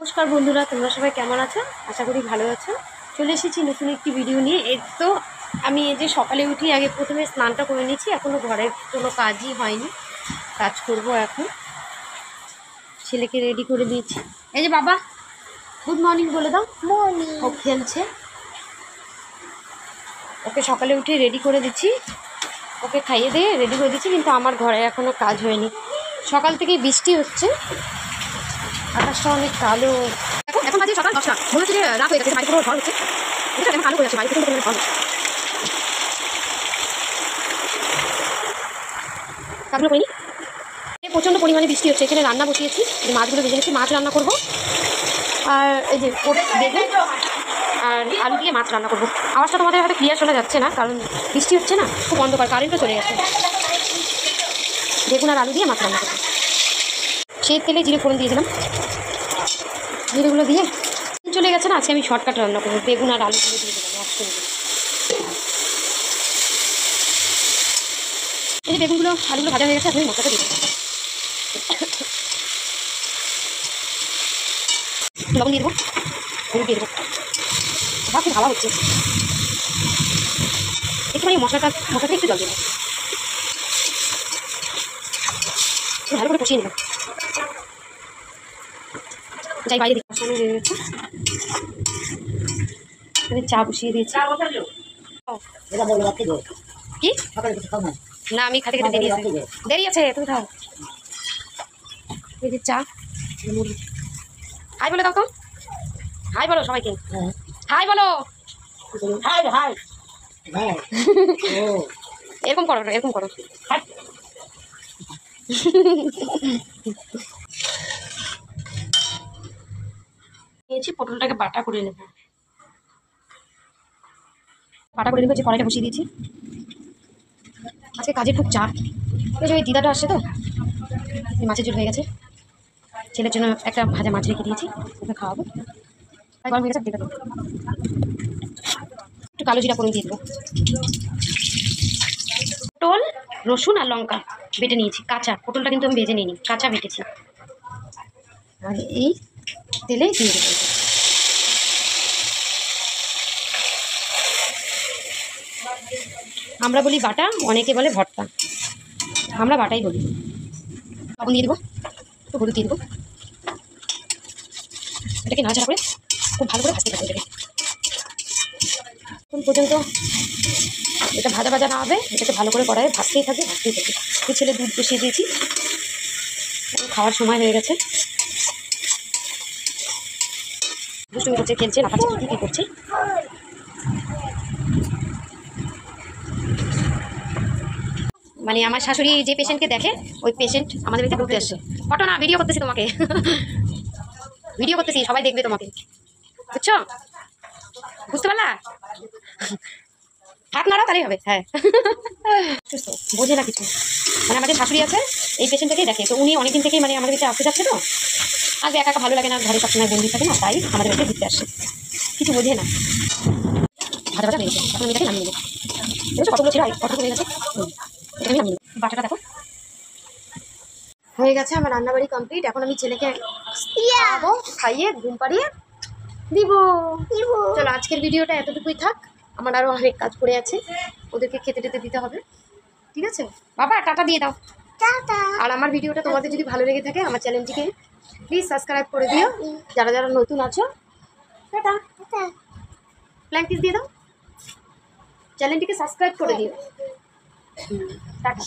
নমস্কার বন্ধুরা, তোমরা সবাই কেমন আছো? আশা করি ভালো আছো। চলে এসেছি নতুন একটি ভিডিও নিয়ে। এই তো আমি এই যে সকালে উঠি আগে প্রথমে স্নানটা করে নিয়েছি। এখনও ঘরের কোনো কাজই হয়নি, কাজ করব এখন। ছেলেকে রেডি করে দিয়েছি। এই যে বাবা, গুড মর্নিং বলে দাও। মর্নিং। ও খেলছে, ওকে সকালে উঠে রেডি করে দিচ্ছি, ওকে খাইয়ে দিয়ে রেডি করে দিচ্ছি। কিন্তু আমার ঘরে এখনও কাজ হয়নি। সকাল থেকে বৃষ্টি হচ্ছে, আকাশটা অনেক কালো। এখন বাজে সকাল 10টা, মনে হচ্ছে যে রাত হয়ে গেছে, বাড়ি পুরো ঝড় হচ্ছে। এটা এখন কালো করে আছে, বাড়ি প্রচন্ড পরিমাণে ঝড় হচ্ছে। কাজগুলো করিনি, প্রচণ্ড পরিমাণে বৃষ্টি হচ্ছে। এখানে রান্না বসিয়েছি, মাছগুলো ভেজে নিচ্ছি, মাছ রান্না করবো। আর এই যে বেগুন আর আলু দিয়ে মাছ রান্না করবো। আওয়াজটা তোমাদের হয়তো ক্লিয়ার শোনা যাচ্ছে না, কারণ বৃষ্টি হচ্ছে না, খুব অন্ধকার, কারেন্টও চলে গেছে। বেগুন আর আলু দিয়ে মাছ রান্না করবো। সেই তেলে জিরে ফোড়ন দিয়ে দিলাম, জিরেগুলো দিয়ে চলে গেছে না। আজকে আমি শর্টকাট রান্না করবো, বেগুন আর আলুগুলো দিয়ে দিলাম একসঙ্গে। এই যে বেগুনগুলো আলুগুলো ভাজা হয়ে গেছে, আপনি মশলাটা দিয়ে দেবেন। লবণ দিয়ে দেবো, হলুদ দিয়ে দেবো। খুব হাওয়া হচ্ছে, একটুখানি মশলাটা একটু জল দেবো, ভালো করে কষিয়ে নেব। যাই বাইরে দিকে কষানো হয়ে গেছে, আমি চা বসিয়ে দিয়েছি। কি না, আমি খাতে খেতে দেরি আছে, তুমি খাও। এই যে চা, হাই বলে দাও তো, হাই বলো সবাইকে, হাই বলো, এরকম করো, এরকম করো। নিয়েছি, পটলটাকে বাটা করে নেব। বাটা করে নেবো, যে কড়াইটা বসিয়ে দিয়েছি। আজকে কাজের খুব চাপ, ওই যে ওই দিদাটা আসছে তো, মাছের ঝোল হয়ে গেছে। ছেলের জন্য একটা ভাজা মাছ রেখে দিয়েছি, ওকে খাওয়াবো। গরম হয়ে গেছে, দিয়ে দেবো একটু কালো জিরা ফোড়ন দিয়ে দেবো। পটল, রসুন আর লঙ্কা বেটে নিয়েছি, কাঁচা। পটলটা কিন্তু আমি ভেজে নিইনি, কাঁচা বেটেছি। আর এই তেলে দিয়ে দেবো। আমরা বলি বাটা, অনেকে বলে ভর্তা, আমরা বাটাই বলি। লবণ দিয়ে দেবো, একটু হলুদ দিয়ে দেবো। এটাকে নাড়াচাড়া করে খুব ভালো করে ভাজতে থাকবে। এটাকে এখন পর্যন্ত এটা ভাজা ভাজা না হবে, এটাকে ভালো করে কড়াইয়ে ভাজতেই থাকবে। তো ছেলে দুধ বসিয়ে দিয়েছি, খাওয়ার সময় হয়ে গেছে। দুষ্টুমি করছে, খেলছে, লাফাচ্ছে, কী করছে। মানে আমার শাশুড়ি যে পেশেন্টকে দেখে, ওই পেশেন্ট আমাদের বাড়িতে ঘুরতে আসছে। ফটো না, ভিডিও করতেছি তোমাকে, ভিডিও করতেছি, সবাই দেখবে তোমাকে, বুঝছো? বুঝতে পারলা? হাত নাড়াও তাহলেই হবে। হ্যাঁ, বোঝে না কিছু। মানে আমাদের শাশুড়ি আছে, এই পেশেন্টটাকেই দেখে। তো উনি অনেকদিন থেকেই মানে আমাদের বাড়িতে আসতে যাচ্ছে, তো আসবে, একা একা ভালো লাগে না, ঘরে সবসময় বন্দি থাকে না, তাই আমাদের বাড়িতে ঘুরতে আসছে। কিছু বোঝে না। ভাজা ভাজা হয়ে গেছে, এখন আমি এটাকে নামিয়ে নেবো। দেখেছো কতগুলো ছিল, কতগুলো হয়ে গেছে। এটা আমি নামিয়ে নেবো। বাটাটা দেখো হয়ে গেছে। আমার রান্নাবাড়ি কমপ্লিট। এখন আমি ছেলেকে খাওয়াবো, খাইয়ে ঘুম পাড়িয়ে দিব। চলো, আজকের ভিডিওটা এতটুকুই থাক। আমার আরও অনেক কাজ পড়ে আছে, ওদেরকে খেতে টেতে দিতে হবে। ঠিক আছে বাবা, টাটা দিয়ে দাও। আর আমার ভিডিওটা তোমাদের যদি ভালো লেগে থাকে, আমার চ্যানেলটিকে প্লিজ সাবস্ক্রাইব করে দিও। যারা যারা নতুন আছো, টাটা, প্ল্যাঙ্ক দিয়ে দাও, চ্যানেলটিকে সাবস্ক্রাইব করে দিও। টাটা।